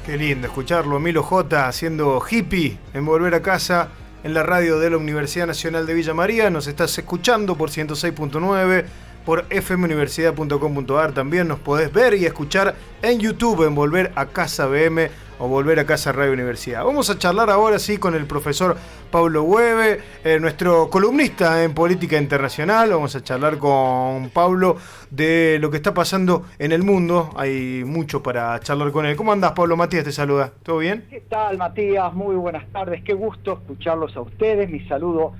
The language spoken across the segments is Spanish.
Qué lindo escucharlo, Milo J haciendo hippie en Volver a Casa en la radio de la Universidad Nacional de Villa María. Nos estás escuchando por 106.9, por fmuniversidad.com.ar. También nos podés ver y escuchar en YouTube en Volver a Casa BM o Volver a Casa Radio Universidad. Vamos a charlar ahora sí con el profesor Pablo Hueve, nuestro columnista en política internacional. Vamos a charlar con Pablo de lo que está pasando en el mundo. Hay mucho para charlar con él. ¿Cómo andás, Pablo? Matías te saluda. ¿Todo bien? ¿Qué tal, Matías? Muy buenas tardes. Qué gusto escucharlos a ustedes. Mi saludo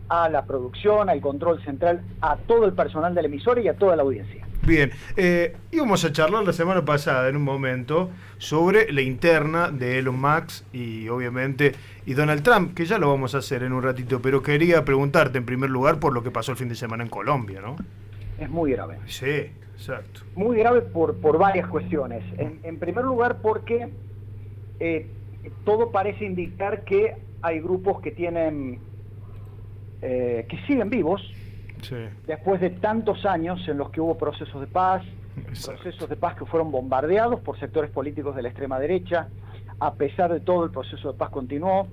a la producción, al control central, a todo el personal de la emisora y a toda la audiencia. Bien, íbamos a charlar la semana pasada en un momento sobre la interna de Elon Musk y obviamente y Donald Trump, que ya lo vamos a hacer en un ratito, pero quería preguntarte en primer lugar por lo que pasó el fin de semana en Colombia, ¿no? Es muy grave. Sí, exacto. Muy grave por varias cuestiones. En primer lugar porque todo parece indicar que hay grupos que tienen que siguen vivos. Sí. Después de tantos años en los que hubo procesos de paz, procesos de paz que fueron bombardeados por sectores políticos de la extrema derecha, a pesar de todo el proceso de paz continuó,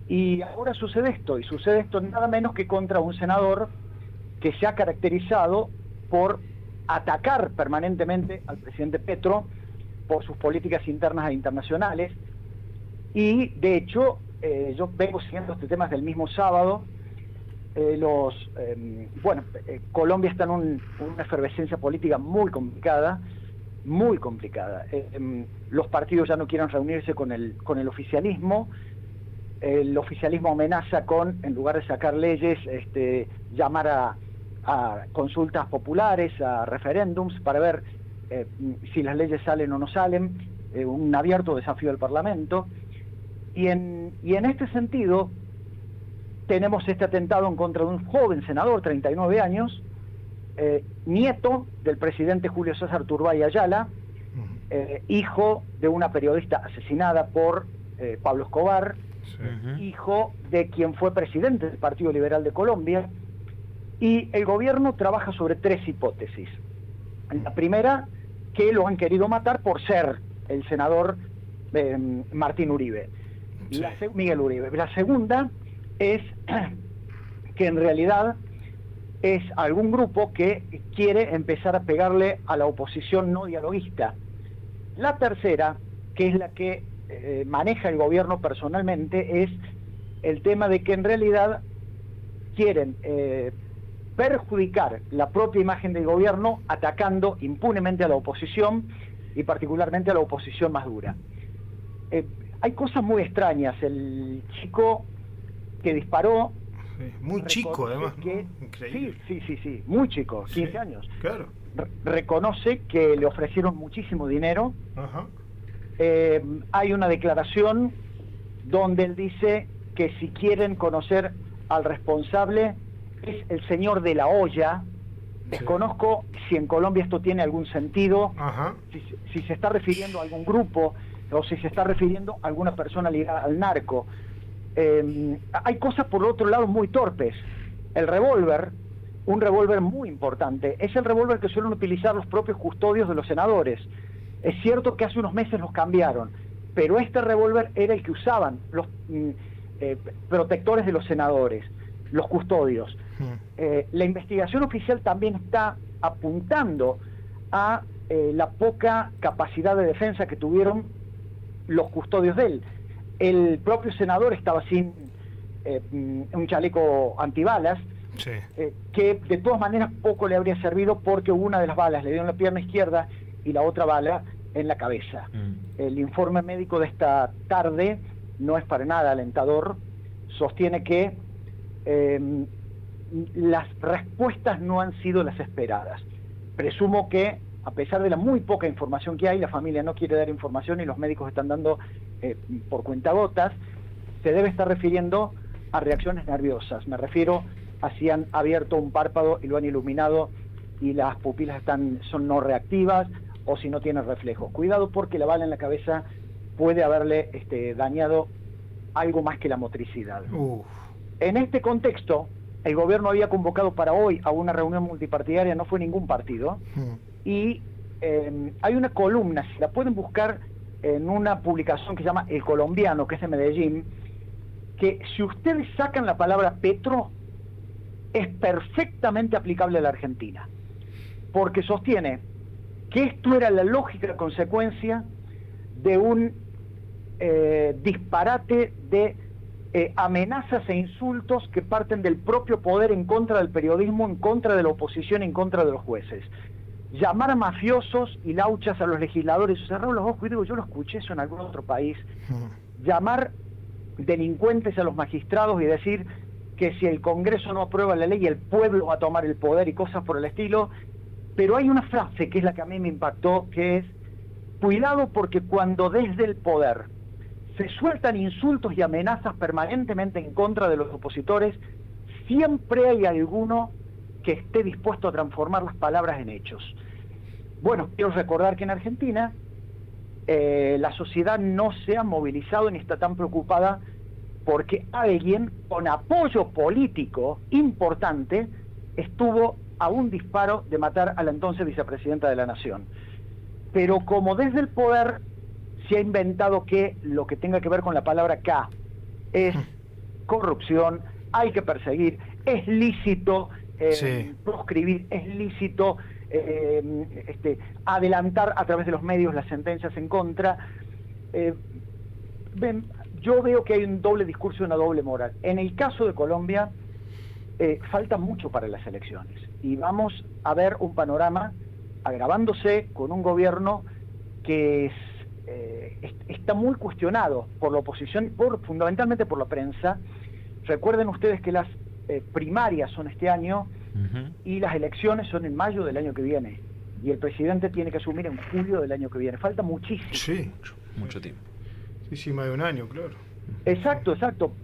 y ahora sucede esto nada menos que contra un senador que se ha caracterizado por atacar permanentemente al presidente Petro por sus políticas internas e internacionales, y de hecho yo vengo siguiendo este tema desde el mismo sábado. Colombia está en una efervescencia política muy complicada, muy complicada. Los partidos ya no quieren reunirse con el oficialismo. El oficialismo amenaza con, en lugar de sacar leyes, llamar a consultas populares, a referéndums, para ver si las leyes salen o no salen, un abierto desafío del Parlamento. Y en este sentido, tenemos este atentado en contra de un joven senador, 39 años, nieto del presidente Julio César Turbay Ayala, hijo de una periodista asesinada por Pablo Escobar, hijo de quien fue presidente del Partido Liberal de Colombia, y el gobierno trabaja sobre tres hipótesis. La primera, que lo han querido matar por ser el senador Martín Uribe, Miguel Uribe. La segunda es que en realidad es algún grupo que quiere empezar a pegarle a la oposición no dialoguista. La tercera, que es la que maneja el gobierno personalmente, es el tema de que en realidad quieren perjudicar la propia imagen del gobierno atacando impunemente a la oposición y particularmente a la oposición más dura. Hay cosas muy extrañas. El chico que disparó, muy chico además, que, ¿no? Increíble. Sí, muy chico, 15 años. Claro. Reconoce que le ofrecieron muchísimo dinero. Ajá. Hay una declaración donde él dice que si quieren conocer al responsable es el señor de la olla. Desconozco si en Colombia esto tiene algún sentido, si se está refiriendo a algún grupo o si se está refiriendo a alguna persona ligada al narco. Hay cosas por otro lado muy torpes. El revólver, un revólver muy importante, es el revólver que suelen utilizar los propios custodios de los senadores. Es cierto que hace unos meses los cambiaron, pero este revólver era el que usaban los protectores de los senadores, los custodios. La investigación oficial también está apuntando a la poca capacidad de defensa que tuvieron los custodios de él. El propio senador estaba sin un chaleco antibalas, que de todas maneras poco le habría servido porque una de las balas le dio en la pierna izquierda y la otra bala en la cabeza. El informe médico de esta tarde no es para nada alentador. Sostiene que las respuestas no han sido las esperadas. Presumo que, a pesar de la muy poca información que hay, la familia no quiere dar información y los médicos están dando por cuentagotas, se debe estar refiriendo a reacciones nerviosas. Me refiero a si han abierto un párpado y lo han iluminado y las pupilas son no reactivas, o si no tienen reflejos. Cuidado, porque la bala en la cabeza puede haberle dañado algo más que la motricidad. En este contexto, el gobierno había convocado para hoy a una reunión multipartidaria, no fue ningún partido, y hay una columna, si la pueden buscar en una publicación que se llama El Colombiano, que es de Medellín, que si ustedes sacan la palabra Petro, es perfectamente aplicable a la Argentina, porque sostiene que esto era la lógica consecuencia de un disparate de amenazas e insultos que parten del propio poder en contra del periodismo, en contra de la oposición, en contra de los jueces. Llamar a mafiosos y lauchas a los legisladores, cerrar los ojos, y digo, yo lo escuché eso en algún otro país, llamar delincuentes a los magistrados y decir que si el Congreso no aprueba la ley, el pueblo va a tomar el poder y cosas por el estilo. Pero hay una frase que es la que a mí me impactó, que es: cuidado, porque cuando desde el poder se sueltan insultos y amenazas permanentemente en contra de los opositores, siempre hay alguno que esté dispuesto a transformar las palabras en hechos. Bueno, quiero recordar que en Argentina la sociedad no se ha movilizado ni está tan preocupada porque alguien con apoyo político importante estuvo a un disparo de matar a la entonces vicepresidenta de la Nación. Pero como desde el poder se ha inventado que lo que tenga que ver con la palabra K es corrupción, hay que perseguir, es lícito proscribir, es lícito adelantar a través de los medios las sentencias en contra. Yo veo que hay un doble discurso y una doble moral. En el caso de Colombia, falta mucho para las elecciones y vamos a ver un panorama agravándose con un gobierno que está muy cuestionado por la oposición, fundamentalmente por la prensa. Recuerden ustedes que las primarias son este año y las elecciones son en mayo del año que viene y el presidente tiene que asumir en julio del año que viene. Falta muchísimo. Sí, mucho tiempo. Sí, más de un año, claro. Exacto.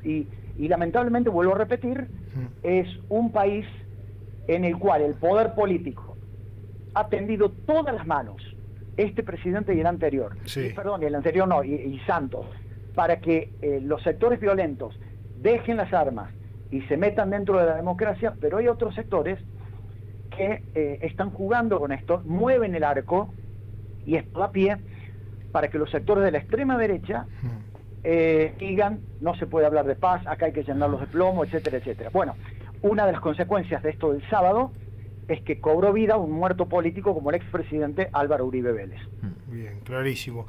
Y lamentablemente, vuelvo a repetir, es un país en el cual el poder político ha tendido todas las manos, este presidente y el anterior, el anterior no, y Santos, para que los sectores violentos dejen las armas y se metan dentro de la democracia, pero hay otros sectores que están jugando con esto, mueven el arco y esto da pie para que los sectores de la extrema derecha digan, no se puede hablar de paz, acá hay que llenarlos de plomo, etcétera, etcétera. Bueno, una de las consecuencias de esto del sábado es que cobró vida un muerto político como el expresidente Álvaro Uribe Vélez. Bien, clarísimo.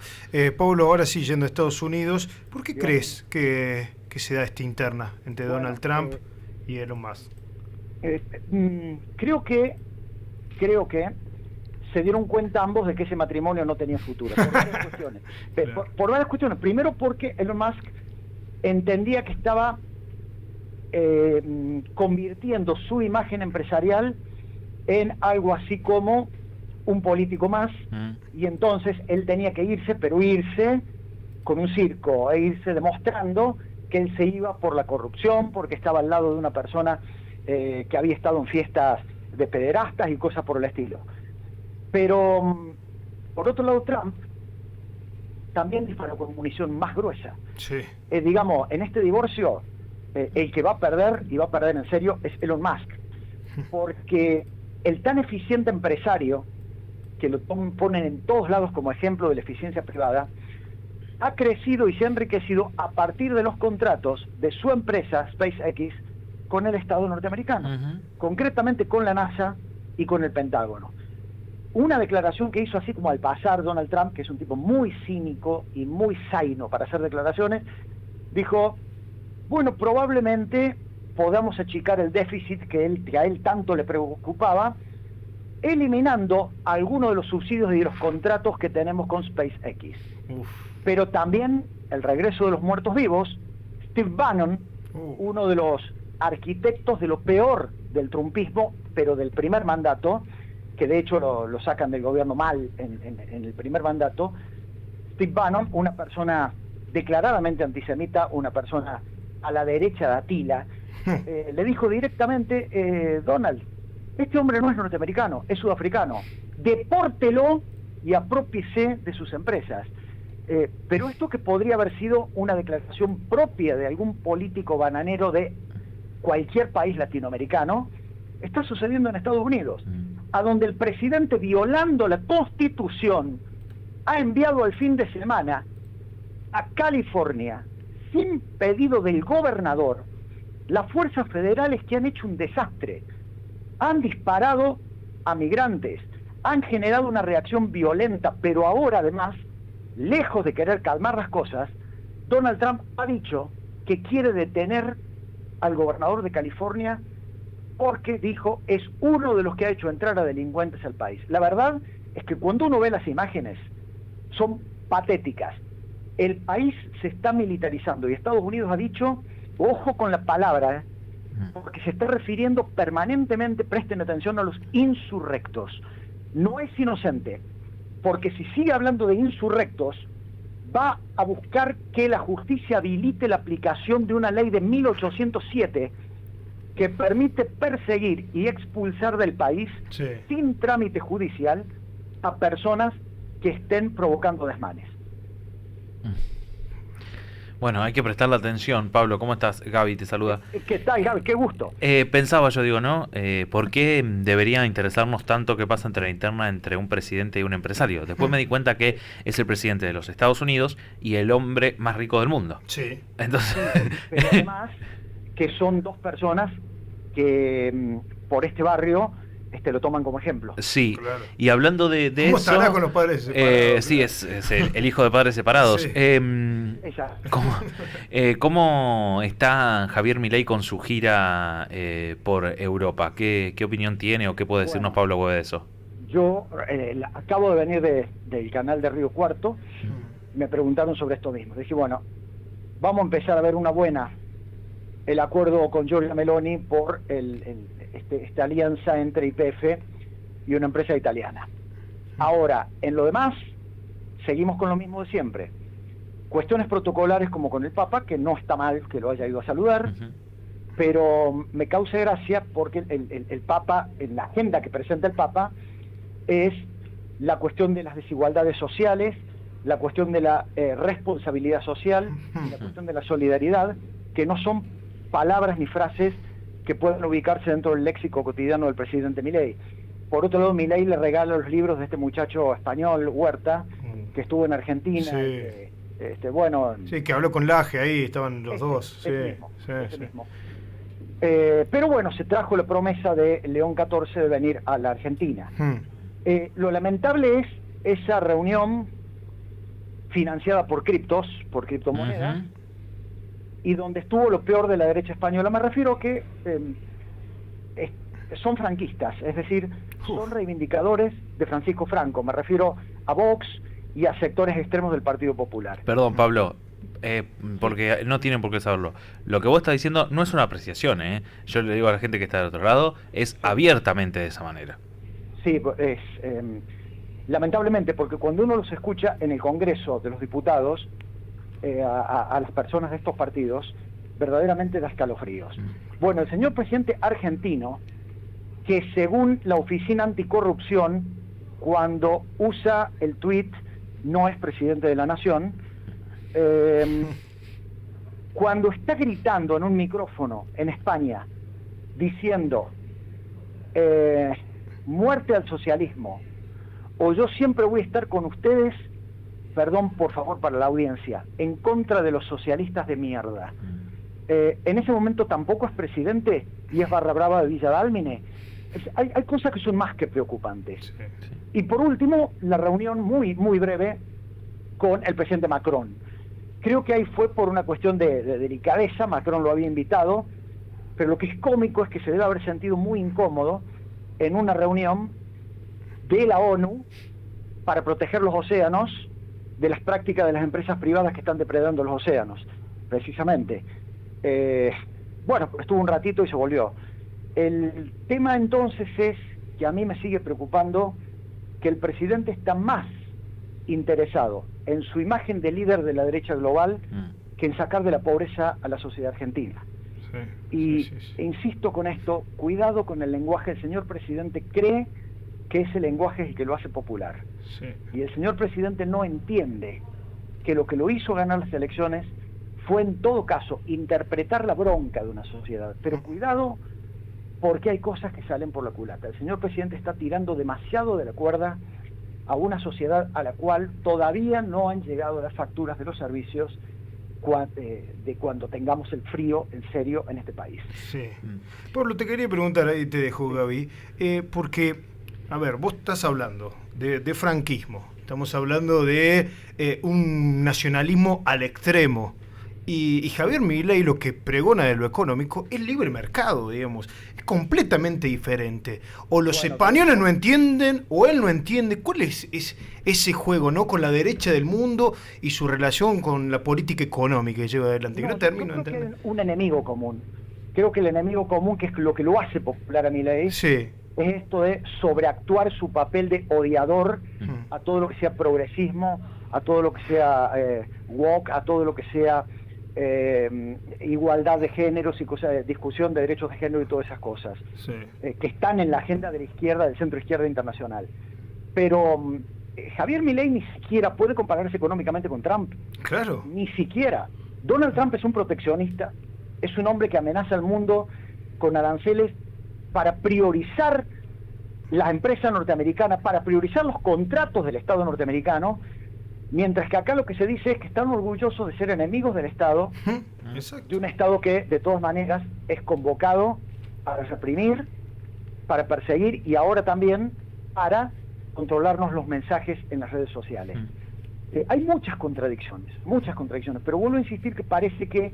Pablo, ahora sí, yendo a Estados Unidos, ¿por qué crees que se da esta interna entre Donald Trump y Elon Musk? Creo que se dieron cuenta ambos de que ese matrimonio no tenía futuro, por varias cuestiones. Por varias cuestiones. Primero porque Elon Musk entendía que estaba convirtiendo su imagen empresarial en algo así como un político más, y entonces él tenía que irse, pero irse con un circo, e irse demostrando que él se iba por la corrupción, porque estaba al lado de una persona que había estado en fiestas de pederastas y cosas por el estilo. Pero, por otro lado, Trump también disparó con munición más gruesa. Digamos, en este divorcio, el que va a perder, y va a perder en serio, es Elon Musk. Porque el tan eficiente empresario, que lo ponen en todos lados como ejemplo de la eficiencia privada, ha crecido y se ha enriquecido a partir de los contratos de su empresa, SpaceX, con el Estado norteamericano, concretamente con la NASA y con el Pentágono. Una declaración que hizo así como al pasar Donald Trump, que es un tipo muy cínico y muy zaino para hacer declaraciones, dijo, bueno, probablemente podamos achicar el déficit que a él tanto le preocupaba, eliminando algunos de los subsidios y de los contratos que tenemos con SpaceX. Pero también el regreso de los muertos vivos. Steve Bannon, uno de los arquitectos de lo peor del trumpismo, pero del primer mandato, que de hecho lo sacan del gobierno mal en el primer mandato. Steve Bannon, una persona declaradamente antisemita, una persona a la derecha de Atila, le dijo directamente, Donald, este hombre no es norteamericano, es sudafricano, depórtelo y aprópiese de sus empresas. Pero esto, que podría haber sido una declaración propia de algún político bananero de cualquier país latinoamericano, está sucediendo en Estados Unidos, a donde el presidente, violando la Constitución, ha enviado el fin de semana a California, sin pedido del gobernador, las fuerzas federales que han hecho un desastre. Han disparado a migrantes, han generado una reacción violenta, pero ahora además, lejos de querer calmar las cosas, Donald Trump ha dicho que quiere detener al gobernador de California porque, dijo, es uno de los que ha hecho entrar a delincuentes al país. La verdad es que cuando uno ve las imágenes, son patéticas. El país se está militarizando y Estados Unidos ha dicho, ojo con la palabra, porque se está refiriendo permanentemente, presten atención, a los insurrectos. No es inocente, porque si sigue hablando de insurrectos, va a buscar que la justicia habilite la aplicación de una ley de 1807 que permite perseguir y expulsar del país, sin trámite judicial, a personas que estén provocando desmanes. Bueno, hay que prestarle atención. Pablo, ¿cómo estás? Gaby te saluda. ¿Qué tal, Gaby? Qué gusto. Pensaba yo, digo, ¿no? ¿Por qué debería interesarnos tanto qué pasa entre la interna entre un presidente y un empresario? Después me di cuenta que es el presidente de los Estados Unidos y el hombre más rico del mundo. Sí. Entonces... Pero además, que son dos personas que por este barrio lo toman como ejemplo. Sí, claro. Y hablando de ¿Cómo eso... estará con los padres separados? Sí, es el hijo de padres separados. Sí. ¿Cómo está Javier Milei con su gira por Europa? ¿Qué opinión tiene o qué puede decirnos Pablo Bóveda de eso? Yo acabo de venir del canal de Río Cuarto, me preguntaron sobre esto mismo. Dije, bueno, vamos a empezar a ver el acuerdo con Giorgia Meloni por esta alianza entre YPF y una empresa italiana. Ahora, en lo demás, seguimos con lo mismo de siempre. Cuestiones protocolares como con el Papa, que no está mal que lo haya ido a saludar, pero me causa gracia porque el Papa, en la agenda que presenta el Papa, es la cuestión de las desigualdades sociales, la cuestión de la responsabilidad social, y la cuestión de la solidaridad, que no son palabras ni frases que pueden ubicarse dentro del léxico cotidiano del presidente Milei. Por otro lado, Milei le regala los libros de este muchacho español, Huerta, que estuvo en Argentina. Sí. Sí, que habló con Laje, ahí estaban los dos. Mismo. Pero bueno, se trajo la promesa de León XIV de venir a la Argentina. Lo lamentable es esa reunión financiada por criptomonedas, y donde estuvo lo peor de la derecha española. Me refiero que son franquistas, es decir, son reivindicadores de Francisco Franco. Me refiero a Vox y a sectores extremos del Partido Popular. Perdón, Pablo, porque no tienen por qué saberlo. Lo que vos estás diciendo no es una apreciación, Yo le digo a la gente que está del otro lado, es abiertamente de esa manera. Sí, lamentablemente, porque cuando uno los escucha en el Congreso de los Diputados, a las personas de estos partidos, verdaderamente da escalofríos. Bueno, el señor presidente argentino, que según la Oficina Anticorrupción, cuando usa el tuit, no es presidente de la nación, cuando está gritando en un micrófono en España, diciendo muerte al socialismo, o yo siempre voy a estar con ustedes, perdón por favor para la audiencia, en contra de los socialistas de mierda. En ese momento tampoco es presidente y es barra brava de Villa Dálmine. Hay cosas que son más que preocupantes. Y por último, la reunión muy breve con el presidente Macron. Creo que ahí fue por una cuestión de delicadeza. Macron lo había invitado, pero lo que es cómico es que se debe haber sentido muy incómodo en una reunión de la ONU para proteger los océanos de las prácticas de las empresas privadas que están depredando los océanos, precisamente. Estuvo un ratito y se volvió. El tema entonces es que a mí me sigue preocupando que el presidente está más interesado en su imagen de líder de la derecha global que en sacar de la pobreza a la sociedad argentina. Insisto con esto, cuidado con el lenguaje. El señor presidente cree que ese lenguaje es el que lo hace popular. Y el señor presidente no entiende que lo que lo hizo ganar las elecciones fue en todo caso interpretar la bronca de una sociedad. Pero cuidado, porque hay cosas que salen por la culata. El señor presidente está tirando demasiado de la cuerda a una sociedad a la cual todavía no han llegado las facturas de los servicios de cuando tengamos el frío en serio en este país. Sí. Pablo, te quería preguntar, ahí te dejo, Gaby, porque, a ver, vos estás hablando de franquismo, estamos hablando de un nacionalismo al extremo, y Javier Milei lo que pregona de lo económico es libre mercado, digamos, es completamente diferente. O los españoles no entienden, o él no entiende. ¿Cuál es ese juego, no, con la derecha del mundo y su relación con la política económica que lleva adelante? Yo creo que hay un enemigo común. Creo que el enemigo común, que es lo que lo hace popular a Milei, sí, es esto de sobreactuar su papel de odiador a todo lo que sea progresismo, a todo lo que sea woke, a todo lo que sea igualdad de géneros y cosas de discusión de derechos de género y todas esas cosas, sí, que están en la agenda de la izquierda, del centro izquierda internacional. Pero Javier Milei ni siquiera puede compararse económicamente con Trump. Claro. Ni siquiera. Donald Trump es un proteccionista, es un hombre que amenaza al mundo con aranceles para priorizar la empresa norteamericana, para priorizar los contratos del Estado norteamericano, mientras que acá lo que se dice es que están orgullosos de ser enemigos del Estado, de un Estado que de todas maneras es convocado para reprimir, para perseguir y ahora también para controlarnos los mensajes en las redes sociales. Hay muchas contradicciones, pero vuelvo a insistir que parece que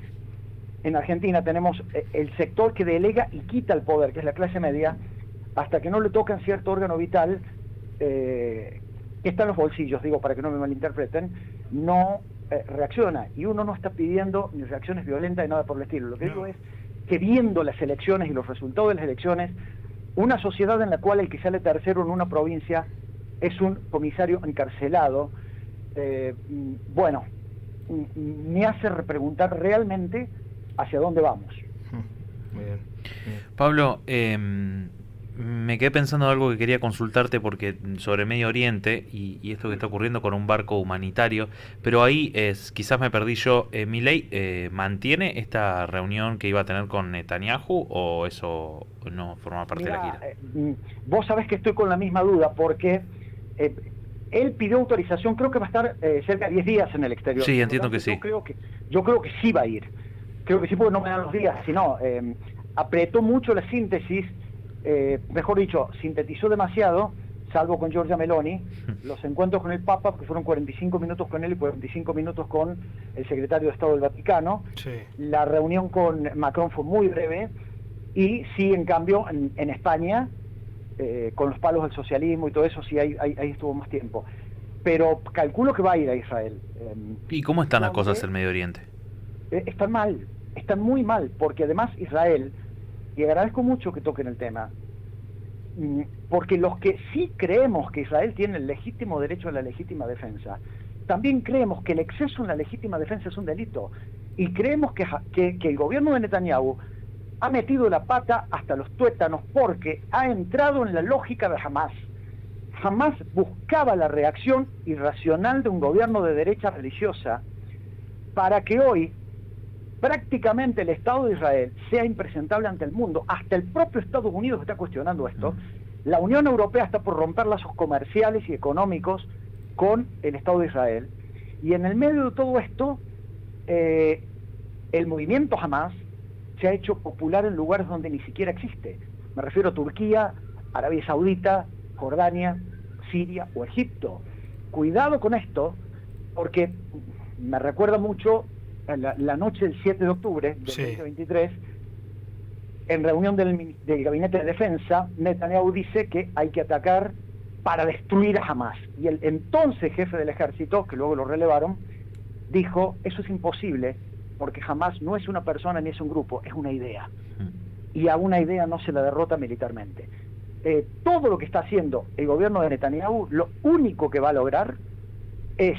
en Argentina tenemos el sector que delega y quita el poder, que es la clase media, hasta que no le tocan cierto órgano vital que está en los bolsillos, digo, para que no me malinterpreten, no reacciona. Y uno no está pidiendo ni reacciones violentas ni nada por el estilo. Lo que digo es que viendo las elecciones y los resultados de las elecciones, una sociedad en la cual el que sale tercero en una provincia es un comisario encarcelado, bueno, me hace repreguntar realmente hacia dónde vamos. Muy bien. Pablo, me quedé pensando en algo que quería consultarte porque sobre Medio Oriente y esto que está ocurriendo con un barco humanitario, pero ahí quizás me perdí yo. ¿Milei mantiene esta reunión que iba a tener con Netanyahu o eso no forma parte de la gira? Vos sabés que estoy con la misma duda porque él pidió autorización, creo que va a estar cerca de 10 días en el exterior. Sí, entiendo que sí. Yo creo que sí va a ir. Creo que sí, porque no me dan los días, sino apretó mucho la síntesis. Mejor dicho, sintetizó demasiado, salvo con Giorgia Meloni, los encuentros con el Papa, que fueron 45 minutos con él y 45 minutos con el secretario de Estado del Vaticano. Sí. La reunión con Macron fue muy breve, y sí, en cambio, en España, con los palos del socialismo y todo eso, sí, ahí estuvo más tiempo. Pero calculo que va a ir a Israel. ¿Y cómo están las cosas en Medio Oriente? Están mal, están muy mal, porque además Israel... Y agradezco mucho que toquen el tema, porque los que sí creemos que Israel tiene el legítimo derecho a la legítima defensa, también creemos que el exceso en la legítima defensa es un delito, y creemos que el gobierno de Netanyahu ha metido la pata hasta los tuétanos porque ha entrado en la lógica de Hamás. Hamás buscaba la reacción irracional de un gobierno de derecha religiosa para que hoy prácticamente el Estado de Israel sea impresentable ante el mundo. Hasta el propio Estados Unidos está cuestionando esto. La Unión Europea está por romper lazos comerciales y económicos con el Estado de Israel. Y en el medio de todo esto, el movimiento Hamás se ha hecho popular en lugares donde ni siquiera existe. Me refiero a Turquía, Arabia Saudita, Jordania, Siria o Egipto. Cuidado con esto, porque me recuerda mucho la noche del 7 de octubre del 2023, en reunión del Gabinete de Defensa, Netanyahu dice que hay que atacar para destruir a Hamás. Y el entonces jefe del ejército, que luego lo relevaron, dijo, eso es imposible, porque Hamás no es una persona ni es un grupo, es una idea. Y a una idea no se la derrota militarmente. Todo lo que está haciendo el gobierno de Netanyahu, lo único que va a lograr es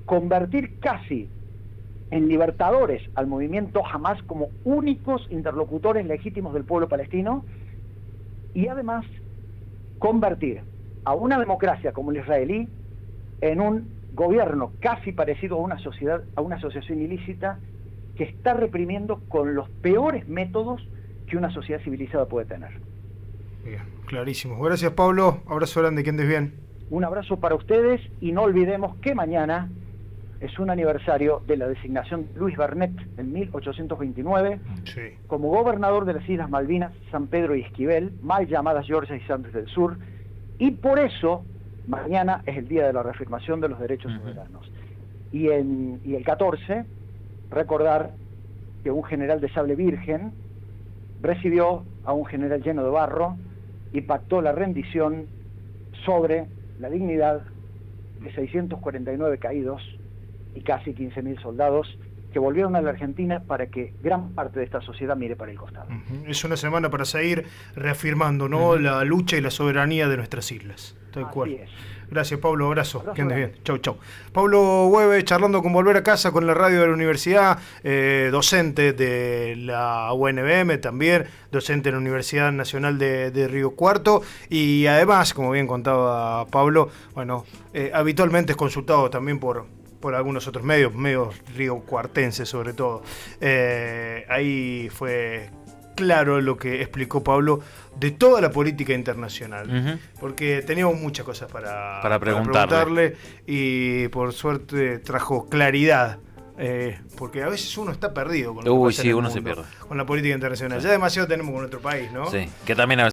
convertir casi en libertadores al movimiento Hamás como únicos interlocutores legítimos del pueblo palestino, y además convertir a una democracia como el israelí en un gobierno casi parecido a una sociedad, a una asociación ilícita que está reprimiendo con los peores métodos que una sociedad civilizada puede tener. Bien, clarísimo. Gracias, Pablo. Abrazo grande, que andes bien. Un abrazo para ustedes y no olvidemos que mañana es un aniversario de la designación de Luis Bernet en 1829 como gobernador de las Islas Malvinas, San Pedro y Esquivel, mal llamadas Georgia y Santos del Sur, y por eso mañana es el día de la reafirmación de los derechos soberanos. Y el 14, recordar que un general de sable virgen recibió a un general lleno de barro y pactó la rendición sobre la dignidad de 649 caídos y casi 15.000 soldados que volvieron a la Argentina para que gran parte de esta sociedad mire para el costado. Es una semana para seguir reafirmando, ¿no? La lucha y la soberanía de nuestras islas. Tal cual. Así es. Gracias, Pablo. Abrazo. Que andes bien. Chau, chau. Pablo Hueve, charlando con Volver a Casa, con la radio de la universidad, docente de la UNBM también, docente en la Universidad Nacional de Río Cuarto, y además, como bien contaba Pablo, bueno, habitualmente es consultado también por algunos otros medios riocuartenses sobre todo. Ahí fue claro lo que explicó Pablo de toda la política internacional, porque teníamos muchas cosas para preguntarle, y por suerte trajo claridad, porque a veces uno está perdido con lo que pasa en el mundo, se pierde con la política internacional. Sí. Ya demasiado tenemos con nuestro país, ¿no? Sí, que también a veces